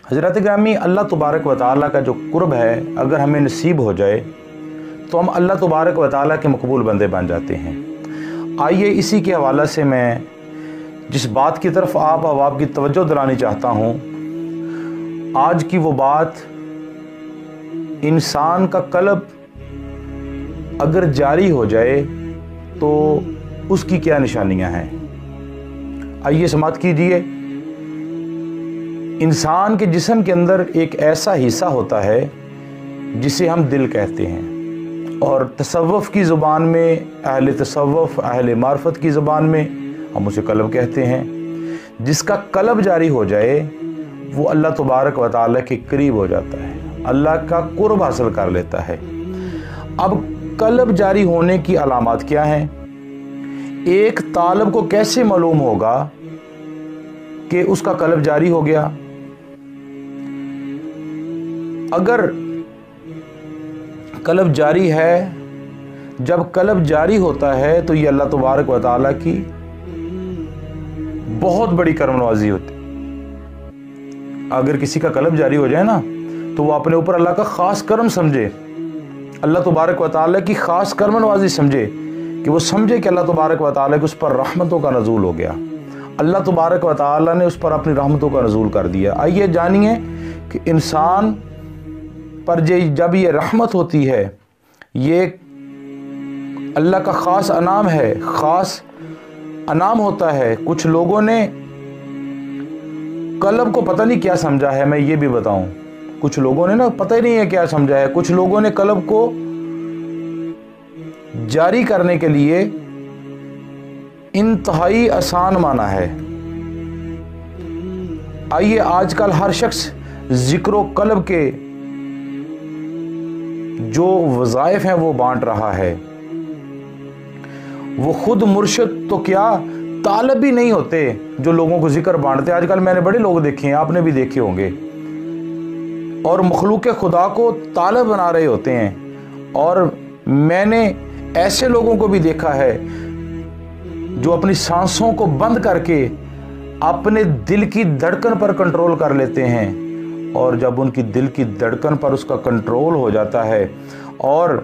हज़रत ग्रामी, अल्लाह तबारक व तआला का जो कुर्ब है अगर हमें नसीब हो जाए तो हम अल्लाह तबारक व तआला के मकबूल बंदे बन जाते हैं। आइए इसी के हवाले से मैं जिस बात की तरफ आप अहबाब की तवज्जो दिलानी चाहता हूँ, आज की वो बात इंसान का कल्ब अगर जारी हो जाए तो उसकी क्या निशानियाँ हैं। आइए समाअत कीजिए। इंसान के जिस्म के अंदर एक ऐसा हिस्सा होता है जिसे हम दिल कहते हैं, और तसव्वुफ़ की ज़ुबान में, अहले तसव्वुफ़, अहले मार्फत की ज़ुबान में हम उसे कल्ब कहते हैं। जिसका कल्ब जारी हो जाए वो अल्लाह तबारक व तआला के करीब हो जाता है, अल्लाह का कुर्ब हासिल कर लेता है। अब कल्ब जारी होने की अलामात क्या हैं? एक तालिब को कैसे मालूम होगा कि उसका कल्ब जारी हो गया? अगर कल्ब जारी है, जब कल्ब जारी होता है तो ये अल्लाह तबारक व तआला की बहुत बड़ी करमनवाजी होती है। अगर किसी का कल्ब जारी हो जाए ना तो वो अपने ऊपर अल्लाह का ख़ास करम समझे, अल्लाह तबारक व तआला की ख़ास करमनवाजी समझे, कि वो समझे कि अल्लाह तबारक व तआला के उस पर रहमतों का नज़ूल हो गया, अल्लाह तबारक व तआला ने उस पर अपनी रहमतों का नज़ूल कर दिया। आइए जानिए कि इंसान पर जब ये रहमत होती है, ये अल्लाह का ख़ास अनाम है, ख़ास अनाम होता है। कुछ लोगों ने कल्ब को पता नहीं क्या समझा है, मैं ये भी बताऊं, कुछ लोगों ने ना पता ही नहीं है क्या समझा है। कुछ लोगों ने कल्ब को जारी करने के लिए इंतहाई आसान माना है। आइए, आजकल हर शख्स जिक्र कल्ब के जो वज़ाइफ हैं वो बांट रहा है। वो खुद मुर्शिद तो क्या तालिब भी नहीं होते जो लोगों को जिक्र बांटते। आजकल मैंने बड़े लोग देखे हैं, आपने भी देखे होंगे, और मखलूक खुदा को तालिब बना रहे होते हैं। और मैंने ऐसे लोगों को भी देखा है जो अपनी सांसों को बंद करके अपने दिल की धड़कन पर कंट्रोल कर लेते हैं, और जब उनकी दिल की धड़कन पर उसका कंट्रोल हो जाता है और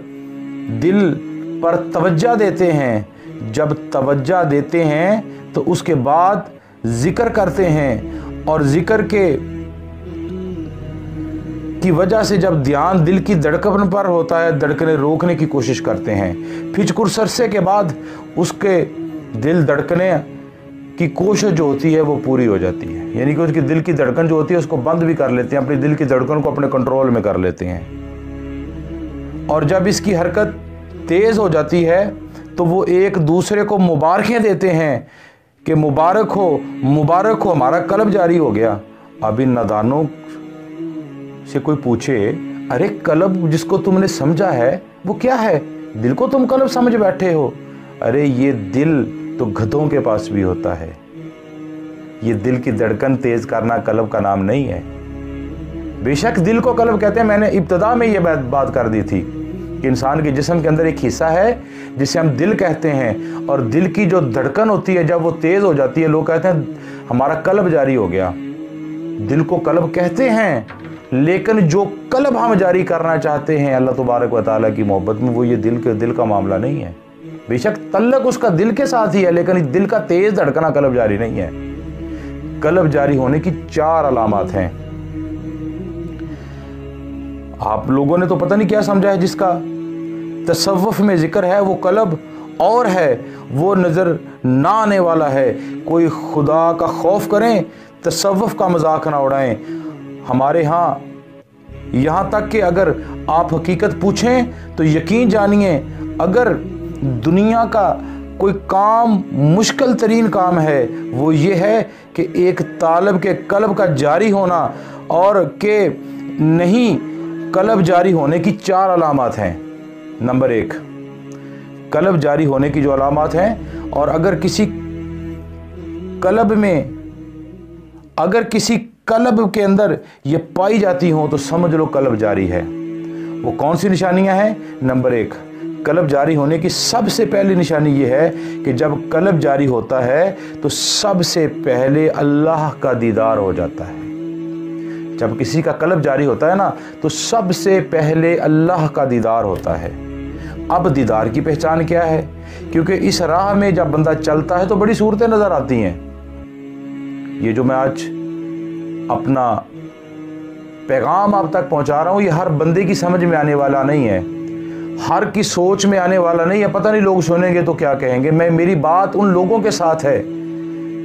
दिल पर तवज्जो देते हैं, जब तवज्जो देते हैं तो उसके बाद जिक्र करते हैं, और जिक्र की वजह से जब ध्यान दिल की धड़कन पर होता है, धड़कने रोकने की कोशिश करते हैं। फिर कुछ अरसे के बाद उसके दिल धड़कने की कोशिश जो होती है वो पूरी हो जाती है, यानी कि उसकी दिल की धड़कन जो होती है उसको बंद भी कर लेते हैं, अपनी दिल की धड़कन को अपने कंट्रोल में कर लेते हैं। और जब इसकी हरकत तेज़ हो जाती है तो वो एक दूसरे को मुबारकें देते हैं कि मुबारक हो, मुबारक हो, हमारा कल्ब जारी हो गया। अब इन नादानों से कोई पूछे, अरे कल्ब जिसको तुमने समझा है वो क्या है? दिल को तुम कल्ब समझ बैठे हो। अरे ये दिल तो गधों के पास भी होता है। ये दिल की धड़कन तेज करना कल्ब का नाम नहीं है। बेशक दिल को कल्ब कहते हैं। मैंने इब्तिदा में ये बात कर दी थी कि इंसान के जिस्म के अंदर एक हिस्सा है जिसे हम दिल कहते हैं, और दिल की जो धड़कन होती है जब वो तेज हो जाती है, लोग कहते हैं हमारा कल्ब जारी हो गया। दिल को कल्ब कहते हैं, लेकिन जो कल्ब हम जारी करना चाहते हैं अल्लाह तबारक व तआला की मोहब्बत में, वो ये दिल का मामला नहीं है। बेशक तल्लक उसका दिल के साथ ही है, लेकिन दिल का तेज धड़कना कल्ब जारी नहीं है। कल्ब जारी होने की 4 अलामत हैं। आप लोगों ने तो पता नहीं क्या समझा है। जिसका तसव्वुफ़ में जिक्र है वो कल्ब और है, वो नज़र ना आने वाला है। कोई खुदा का खौफ करें, तसव्वुफ़ का मजाक ना उड़ाएं। हमारे यहाँ तक कि अगर आप हकीकत पूछें तो यकीन जानिए, अगर दुनिया का कोई काम मुश्किल तरीन काम है वो ये है कि एक तालिब के कल्ब का जारी होना, और के नहीं कल्ब जारी होने की 4 अलामत हैं। नंबर 1, कल्ब जारी होने की जो अलामत हैं, और अगर किसी कल्ब के अंदर ये पाई जाती हों तो समझ लो कल्ब जारी है। वो कौन सी निशानियां हैं? नंबर 1, कल्ब जारी होने की सबसे पहली निशानी ये है कि जब कल्ब जारी होता है तो सबसे पहले अल्लाह का दीदार हो जाता है। जब किसी का कल्ब जारी होता है ना तो सबसे पहले अल्लाह का दीदार होता है। अब दीदार की पहचान क्या है? क्योंकि इस राह में जब बंदा चलता है तो बड़ी सूरतें नज़र आती हैं। ये जो मैं आज अपना पैगाम आप तक पहुंचा रहा हूँ, ये हर बंदे की समझ में आने वाला नहीं है, हर की सोच में आने वाला नहीं है। पता नहीं लोग सुनेंगे तो क्या कहेंगे। मेरी बात उन लोगों के साथ है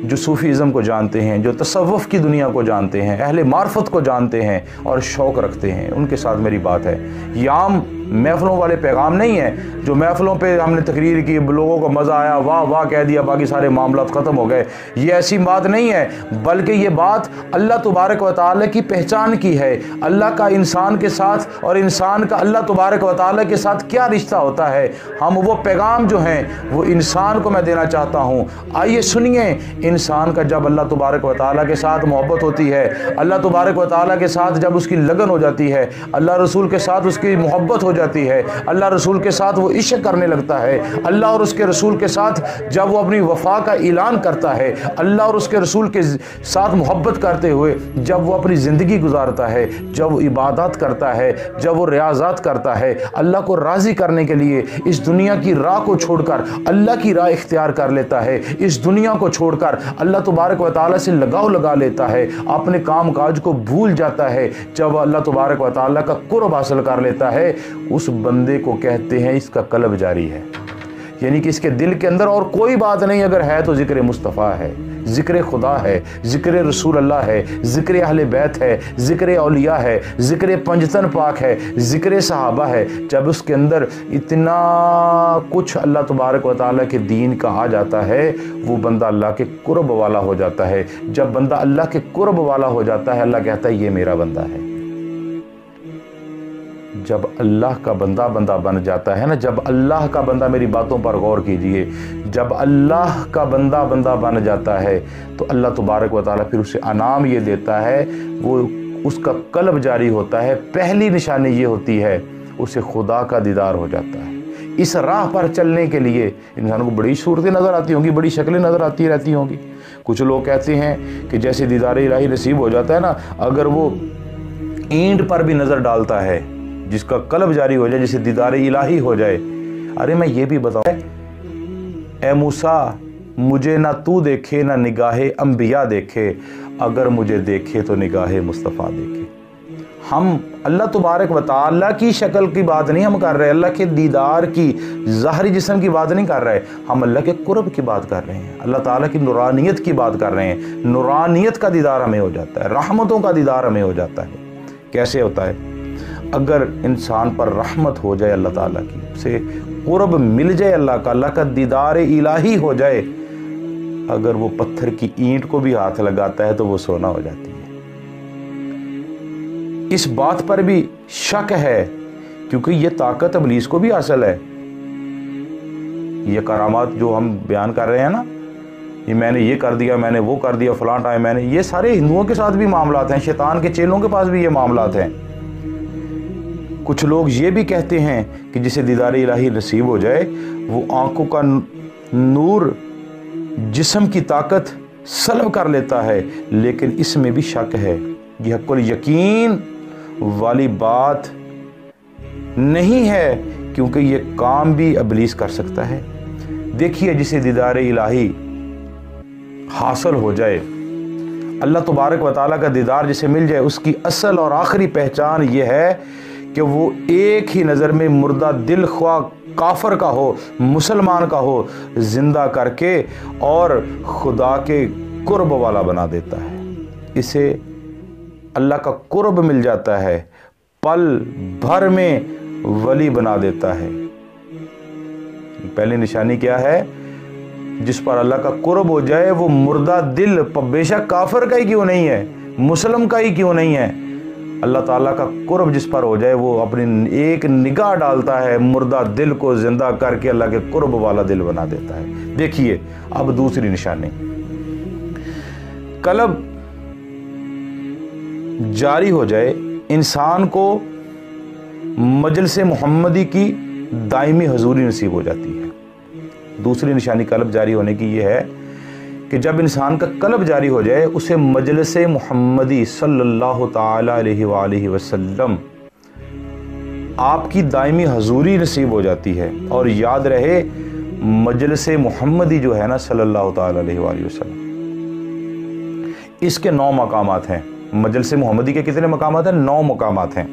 जो सूफीज़म को जानते हैं, जो तसव्वुफ़ की दुनिया को जानते हैं, अहले मार्फत को जानते हैं और शौक़ रखते हैं, उनके साथ मेरी बात है। ये आम महफ़िलों वाले पैगाम नहीं है जो महफ़िलों पे हमने तकरीर की, लोगों को मज़ा आया, वाह वाह कह दिया, बाकी सारे मामलात ख़त्म हो गए। ये ऐसी बात नहीं है, बल्कि ये बात अल्लाह तबारक व तआला की पहचान की है। अल्लाह का इंसान के साथ और इंसान का अल्लाह तबारक व तआला के साथ क्या रिश्ता होता है, हम वो पैगाम जो हैं वो इंसान को मैं देना चाहता हूँ। आइए सुनिए, इंसान का जब अल्लाह तबारक व तआला के साथ मोहब्बत होती है, अल्लाह तबारक व तआला के साथ जब उसकी लगन हो जाती है, अल्लाह रसूल के साथ उसकी मोहब्बत हो जाती है, अल्लाह रसूल के साथ वो इश्क करने लगता है, अल्लाह और उसके रसूल के साथ जब वो अपनी वफा का ऐलान करता है, अल्लाह और उसके रसूल के साथ मोहब्बत करते हुए जब वो अपनी ज़िंदगी गुजारता है, जब वो इबादत करता है, जब वो रियाज़ात करता है, अल्लाह को राज़ी करने के लिए इस दुनिया की राह को छोड़कर अल्लाह की राह इख्तियार कर लेता है, इस दुनिया को छोड़कर अल्लाह तबारक व तआला से लगाव लगा लेता है, अपने काम काज को भूल जाता है, जब अल्लाह तबारक व तआला का कुर्ब हासिल कर लेता है, उस बंदे को कहते हैं इसका कल्ब जारी है। यानी कि इसके दिल के अंदर और कोई बात नहीं, अगर है तो ज़िक्र मुस्तफ़ा है, ज़िक्र खुदा है, ज़िक्र रसूल अल्लाह है, ज़िक्र अहले बैत है, ज़िक्र औलिया है, ज़िक्र पंजतन पाक है, ज़िक्र सहाबा है। जब उसके अंदर इतना कुछ अल्लाह तबारक व तआला के दीन का आ जाता है, वो बंदा अल्लाह के कुर्ब वाला हो जाता है। जब बंदा अल्लाह के कुर्ब वाला हो जाता है, अल्लाह कहता है ये मेरा बंदा है। जब अल्लाह का बंदा बन जाता है ना, जब अल्लाह का बंदा, मेरी बातों पर गौर कीजिए, जब अल्लाह का बंदा बन जाता है तो अल्लाह तबारक व तआला फिर उसे इनाम ये देता है, वो उसका कल्ब जारी होता है। पहली निशानी ये होती है उसे खुदा का दीदार हो जाता है। इस राह पर चलने के लिए इंसान को बड़ी सूरतें नज़र आती होंगी, बड़ी शक्लें नज़र आती रहती होंगी। कुछ लोग कहते हैं कि जैसे दीदार इलाही नसीब हो जाता है ना, अगर वो ईंट पर भी नज़र डालता है, जिसका कल्ब जारी हो जाए, जिसे दीदार इलाही हो जाए। अरे मैं ये भी बताऊं, ए मूसा मुझे ना तू देखे ना निगाहे अंबिया देखे, अगर मुझे देखे तो निगाहे मुस्तफ़ा देखे। हम अल्लाह तबारक व तआला की शक्ल की बात नहीं हम कर रहे, अल्लाह के दीदार की ज़ाहरी जिस्म की बात नहीं कर रहे, हम अल्लाह के कुर्ब की बात कर रहे हैं, अल्लाह ताला की नूरानियत की बात कर रहे हैं। नूरानियत का दीदार हमें हो जाता है, रहमतों का दीदार हमें हो जाता है। कैसे होता है? अगर इंसान पर रहमत हो जाए अल्लाह ताला की, उसे कुर्ब मिल जाए अल्लाह का, अल्लाह का दीदार इलाही हो जाए, अगर वो पत्थर की ईंट को भी हाथ लगाता है तो वो सोना हो जाती है। इस बात पर भी शक है क्योंकि ये ताकत इब्लीस को भी हासिल है। ये करामात जो हम बयान कर रहे हैं ना, ये मैंने ये कर दिया, मैंने वो कर दिया, फलां टाइम मैंने, ये सारे हिंदुओं के साथ भी मामलात हैं, शैतान के चेलों के पास भी ये मामलात हैं। कुछ लोग ये भी कहते हैं कि जिसे दीदार इलाही नसीब हो जाए वो आंखों का नूर जिस्म की ताकत सल्ब कर लेता है, लेकिन इसमें भी शक है। यह हक़्क़ुल यकीन वाली बात नहीं है क्योंकि ये काम भी इब्लीस कर सकता है। देखिए, जिसे दीदार इलाही हासिल हो जाए, अल्लाह तबारक व तआला का दीदार जिसे मिल जाए, उसकी असल और आखिरी पहचान ये है कि वो एक ही नज़र में मुर्दा दिल ख्वाह काफर का हो, मुसलमान का हो, जिंदा करके और खुदा के कुर्ब वाला बना देता है। इसे अल्लाह का कुर्ब मिल जाता है, पल भर में वली बना देता है। पहली निशानी क्या है? जिस पर अल्लाह का कुर्ब हो जाए वो मुर्दा दिल, बेशक काफर का ही क्यों नहीं है, मुसलम का ही क्यों नहीं है, अल्लाह ताला का कुर्ब जिस पर हो जाए वो अपनी एक निगाह डालता है, मुर्दा दिल को जिंदा करके अल्लाह के कुर्ब वाला दिल बना देता है। देखिए अब दूसरी निशानी, कल्ब जारी हो जाए, इंसान को मजलिस मुहम्मदी की दायमी हजूरी नसीब हो जाती है। दूसरी निशानी कल्ब जारी होने की ये है کہ جب انسان کا قلب جاری ہو جائے اسے مجلس محمدی صلی اللہ تعالی علیہ وآلہ وسلم آپ کی دائمی حضوری نصیب ہو جاتی ہے. اور یاد رہے مجلس محمدی جو ہے نا صلی اللہ تعالی علیہ وآلہ وسلم، اس کے 9 مقامات ہیں. مجلس محمدی کے کتنے مقامات ہیں؟ 9 مقامات ہیں.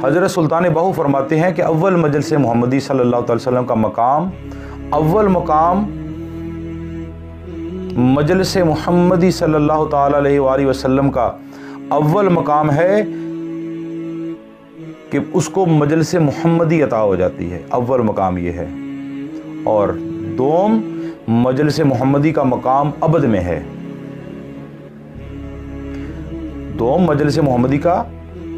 حضرت سلطان باہو فرماتے ہیں کہ اول مجلس محمدی صلی اللہ تعالی وسلم کا مقام، اول مقام مجلس محمدی صلی اللہ تعالی علیہ وآلہ وسلم کا اول مقام ہے کہ اس کو مجلس محمدی عطا ہو جاتی ہے. اول مقام یہ ہے. اور دوم مجلس محمدی کا مقام ابد میں ہے. دوم مجلس محمدی کا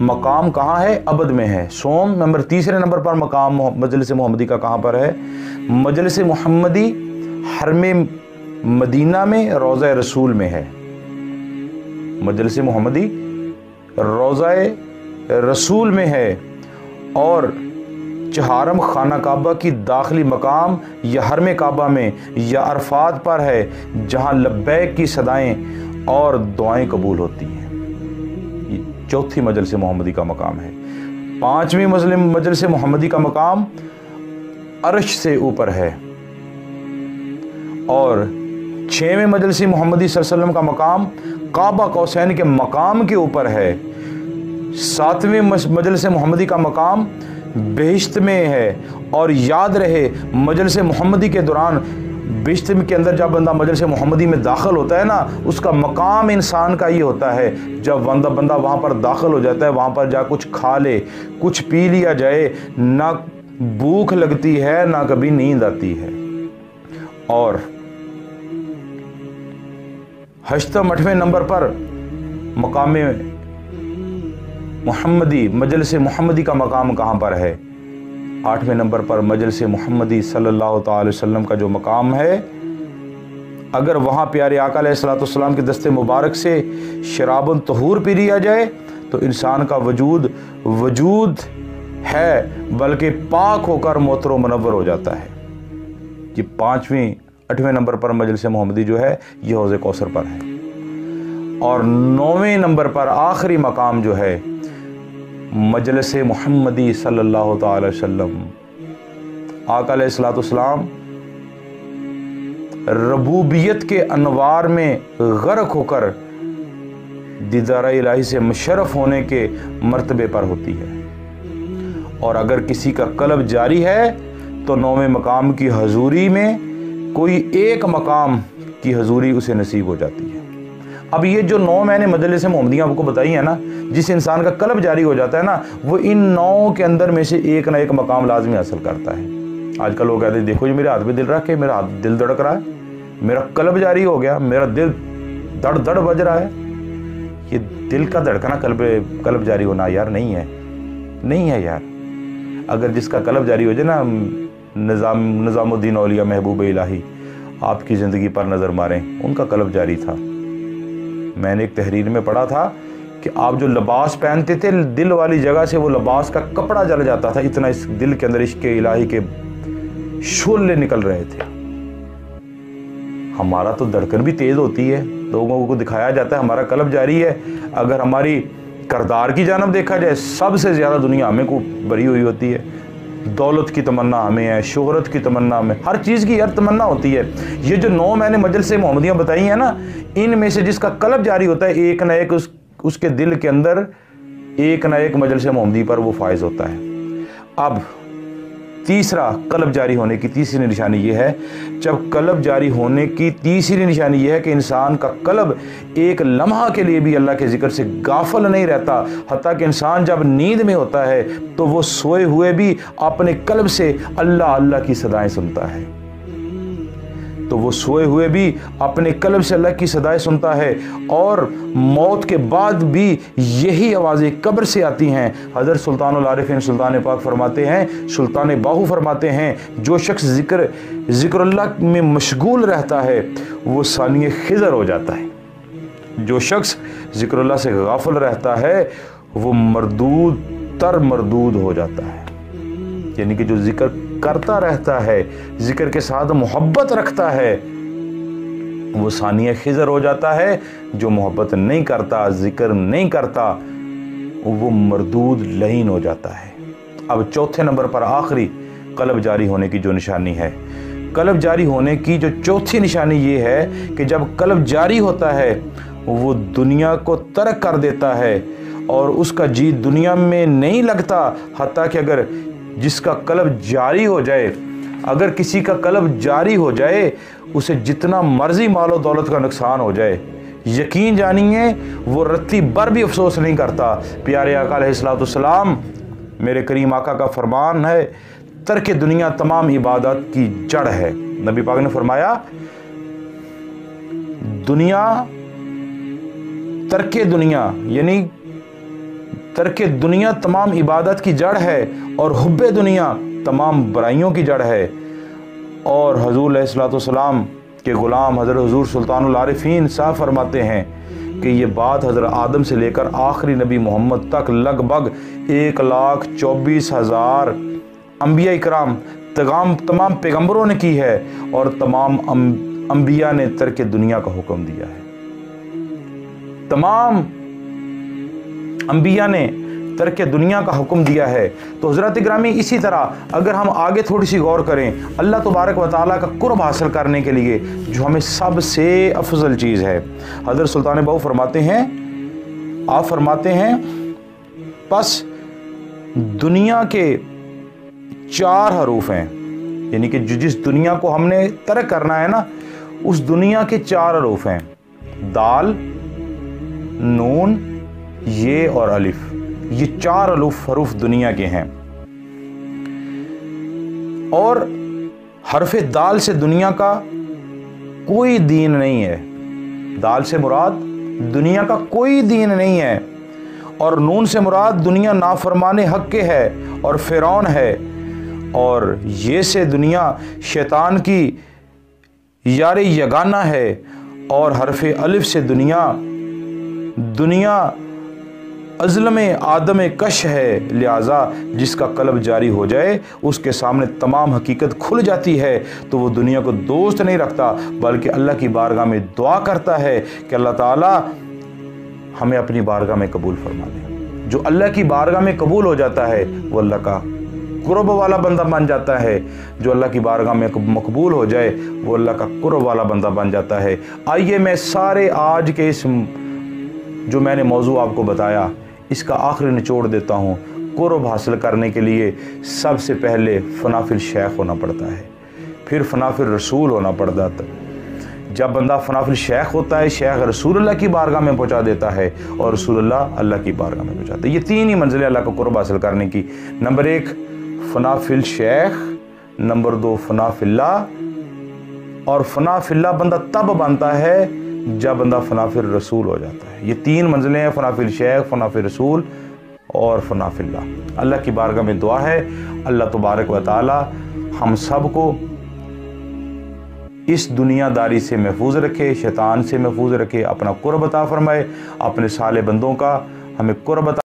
مقام کہاں ہے؟ ابد میں ہے. سوم نمبر تیسرے نمبر پر مقام مجلس محمدی کا کہاں پر ہے؟ مجلس محمدی حرم مدینہ میں روضہ رسول میں ہے. مجلس محمدی روضہ رسول میں ہے. اور چہارم خانہ کعبہ کی داخلی مقام یا حرم کعبہ میں یا عرفات پر ہے جہاں لبیک کی صدائیں اور دعائیں قبول ہوتی ہیں. یہ چوتھی مجلس محمدی کا مقام ہے. پانچویں مجلس محمدی کا مقام عرش سے اوپر ہے. اور چھویں مجلس محمدی صلی اللہ علیہ وسلم کا مقام کعبہ قوسین کے مقام کے اوپر ہے. ساتویں مجلس محمدی کا مقام بہشت میں ہے. اور یاد رہے مجلس محمدی کے دوران بہشت کے اندر جب بندہ مجلس محمدی میں داخل ہوتا ہے نا، اس کا مقام انسان کا یہ ہوتا ہے جب بندہ وہاں پر داخل ہو جاتا ہے، وہاں پر جا کچھ کھا لے، کچھ پی لیا جائے، نہ بھوک لگتی ہے نہ کبھی نیند آتی ہے. اور 8ویں نمبر پر مقام محمدی مجلس محمدی کا مقام کہاں پر ہے؟ 8ویں نمبر پر مجلس محمدی صلی اللہ تعالی وسلم کا جو مقام ہے، اگر وہاں پیارے آقا علیہ الصلوۃ والسلام کے دست مبارک سے شراب طہور پی لیا جائے تو انسان کا وجود ہے بلکہ پاک ہو کر معطر و منور ہو جاتا ہے. یہ 8ویں نمبر پر مجلس محمدی جو ہے یہ حوض کوثر پر ہے. اور 9ویں نمبر پر آخری مقام جو ہے مجلس محمدی صلی اللہ تعالی وسلم. آقا علیہ الصلوۃ والسلام ربوبیت کے انوار میں غرق ہو کر دیدار الہی سے مشرف ہونے کے مرتبے پر ہوتی ہے. اور اگر کسی کا قلب جاری ہے تو 9ویں مقام کی حضوری میں کوئی ایک مقام کی حضوری اسے نصیب ہو جاتی ہے. اب یہ جو 9 میں نے مجلس محمدیہ آپ کو بتائی ہیں نا، جس انسان کا قلب جاری ہو جاتا ہے نا، وہ ان 9 کے اندر میں سے ایک نہ ایک مقام لازمی حاصل کرتا ہے. آج کل لوگ کہتے ہیں دیکھو جی میرے ہاتھ پہ دل رکھ کے میرا دل دھڑک رہا ہے، میرا قلب جاری ہو گیا، میرا دل دڑ دڑ بج رہا ہے. یہ دل کا دھڑکنا قلب جاری ہونا یار نہیں ہے یار. اگر جس کا قلب جاری ہو جائے نا، نظام الدین اولیاء محبوب الہی آپ کی زندگی پر نظر ماریں، ان کا قلب جاری تھا. میں نے ایک تحریر میں پڑھا تھا کہ آپ جو لباس پہنتے تھے دل والی جگہ سے وہ لباس کا کپڑا جل جاتا تھا، اتنا اس دل کے اندر عشق الہی کے شعلے نکل رہے تھے. ہمارا تو دھڑکن بھی تیز ہوتی ہے، لوگوں کو دکھایا جاتا ہے ہمارا قلب جاری ہے. اگر ہماری کردار کی جانب دیکھا جائے سب سے زیادہ دنیا ہمیں کو بری ہوئی ہوتی ہے. دولت کی تمنا ہمیں ہے، شہرت کی تمنا ہمیں، ہر چیز کی ہر تمنا ہوتی ہے. یہ جو 9 میں نے مجلس محمدیہ بتائی ہیں نا، ان میں سے جس کا قلب جاری ہوتا ہے ایک نہ ایک اس کے دل کے اندر ایک نہ ایک مجلس محمدی پر وہ فائز ہوتا ہے. اب تیسرا قلب جاری ہونے کی تیسری نشانی یہ ہے، جب قلب جاری ہونے کی تیسری نشانی یہ ہے کہ انسان کا قلب ایک لمحہ کے لیے بھی اللہ کے ذکر سے غافل نہیں رہتا. حتیٰ کہ انسان جب نیند میں ہوتا ہے تو وہ سوئے ہوئے بھی اپنے قلب سے اللہ اللہ کی صدائیں سنتا ہے. تو وہ سوئے ہوئے بھی اپنے قلب سے اللہ کی صدائیں سنتا ہے. اور موت کے بعد بھی یہی آوازیں قبر سے آتی ہیں. حضرت سلطان العارفین سلطان پاک فرماتے ہیں، سلطان باہو فرماتے ہیں، جو شخص ذکر اللہ میں مشغول رہتا ہے وہ ثانی خضر ہو جاتا ہے. جو شخص ذکر اللہ سے غافل رہتا ہے وہ مردود ہو جاتا ہے. یعنی کہ جو ذکر کرتا رہتا ہے، ذکر کے ساتھ محبت رکھتا ہے، वो सानिया खिज़र हो जाता है। जो मोहब्बत नहीं करता, ज़िक्र नहीं करता, वो मरदूद लहीन हो जाता है। अब चौथे नंबर पर आखिरी कल्ब जारी होने की जो निशानी है, कल्ब जारी होने की जो चौथी निशानी ये है कि जब कल्ब जारी होता है वो दुनिया को तर्क कर देता है और उसका जी दुनिया में नहीं लगता। हत्ता कि अगर जिसका कल्ब जारी हो जाए, अगर किसी का कल्ब जारी हो जाए, उसे जितना मर्जी मालो दौलत का नुकसान हो जाए, यकीन जानिए वो रत्ती भर भी अफसोस नहीं करता। प्यारे आका अलैहिस्सलाम, मेरे करीम आका का फरमान है, तर्क दुनिया तमाम इबादत की जड़ है। नबी पाक ने फरमाया, दुनिया तर्क दुनिया यानी तर्क दुनिया तमाम इबादत की जड़ है और हुब्बे दुनिया तमाम बुराइयों की जड़ है। और हुज़ूर अलैहिस्सलाम के ग़ुलाम हज़रत हुज़ूर सुल्तानुल आरिफ़ीन साहब फरमाते हैं कि ये बात हज़रत आदम से लेकर आखिरी नबी मोहम्मद तक लगभग 1,24,000 अंबिया इकराम तमाम पैगंबरों ने की है और तमाम अंबिया ने तर्क दुनिया का हुक्म दिया है। तमाम अंबिया ने तर्क दुनिया का हुक्म दिया है। तो हज़रत ग्रामी, इसी तरह अगर हम आगे थोड़ी सी गौर करें, अल्लाह तबारक व तआला का कुर्ब हासिल करने के लिए जो हमें सबसे अफजल चीज़ है, हज़रत सुल्तान बाहू फरमाते हैं, आप फरमाते हैं, बस दुनिया के 4 हरूफ हैं, यानी कि जिस दुनिया को हमने तर्क करना है ना, उस दुनिया के 4 हरूफ हैं, दाल, नून, ये और अलिफ। ये 4 हरूफ दुनिया के हैं। और हरफ दाल से दुनिया का कोई दीन नहीं है। दाल से मुराद दुनिया का कोई दीन नहीं है। और नून से मुराद दुनिया नाफरमाने हक के है और फिरौन है। और ये से दुनिया शैतान की यार यगाना है। और हरफ अलिफ से दुनिया अज़लम आदम कश है। लिहाजा जिसका कल्ब जारी हो जाए उसके सामने तमाम हकीकत खुल जाती है, तो वो दुनिया को दोस्त नहीं रखता बल्कि अल्लाह की बारगाह में दुआ करता है कि अल्लाह ताला हमें अपनी बारगाह में कबूल फरमा दे। जो अल्लाह की बारगाह में कबूल हो जाता है वो अल्लाह का कुर्ब वाला बंदा बन जाता है। जो अल्लाह की बारगाह में मकबूल हो जाए वो अल्लाह का कुर्ब वाला बंदा बन जाता है। आइए मैं सारे आज के इस जो मैंने मौजू आपको बताया इसका आखिरी निचोड़ देता हूँ। कुर्ब हासिल करने के लिए सबसे पहले फनाफिल शेख होना पड़ता है, फिर फनाफिल रसूल होना पड़ता है। जब बंदा फनाफिल शेख होता है, शेख रसूलुल्लाह की बारगाह में पहुँचा देता है और रसूलुल्लाह अल्लाह की बारगाह में पहुँचाता है। ये 3 ही मंजिलें अल्लाह का कुर्ब हासिल करने की। नंबर 1 फनाफिल शेख, नंबर 2 फनाफिल्ला। और फनाफिल्ला बंदा तब बनता है जब बंदा फनाफिल रसूल हो जाता है। ये 3 मंजिलें हैं, फनाफिल शेख, फनाफिल रसूल और फनाफिल्ला। अल्लाह की बारगाह में दुआ है अल्लाह तबारक व तआला हम सब को इस दुनियादारी से महफूज रखे, शैतान से महफूज रखे, अपना कुर्ब अता फरमाए, अपने साले बंदों का हमें कुर्ब अता